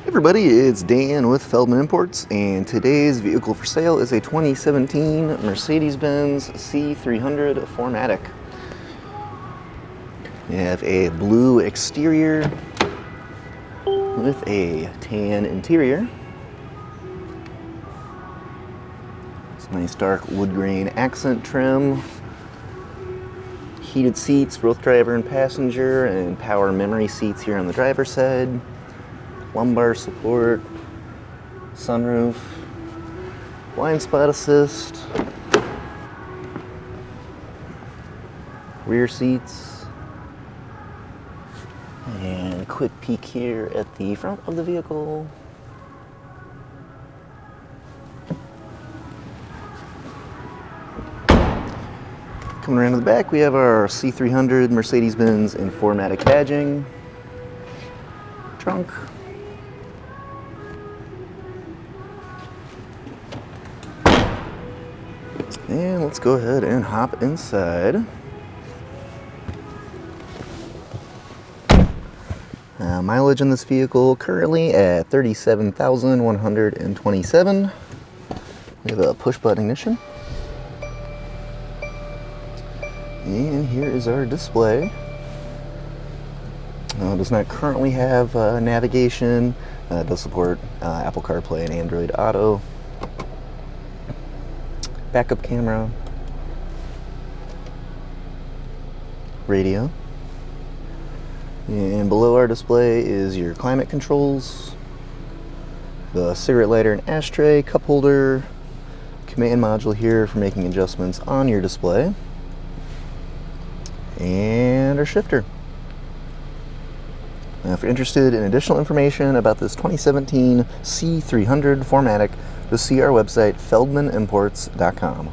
Everybody, it's Dan with Feldmann Imports, and today's vehicle for sale is a 2017 Mercedes-Benz C300 4MATIC. We have a blue exterior with a tan interior. It's a nice dark wood grain accent trim. Heated seats for both driver and passenger, and power memory seats here on the driver's side. Lumbar support, sunroof, blind spot assist, rear seats, and a quick peek here at the front of the vehicle. Coming around to the back, we have our C300 Mercedes-Benz in 4MATIC badging, trunk, and let's go ahead and hop inside. Mileage in this vehicle currently at 37,127. We have a push button ignition. And here is our display. It does not currently have navigation. It does support Apple CarPlay and Android Auto. Backup camera, radio, and below our display is your climate controls, the cigarette lighter and ashtray, cup holder, command module here for making adjustments on your display, and our shifter. Now, if you're interested in additional information about this 2017 C300 4MATIC, just see our website, feldmannimports.com.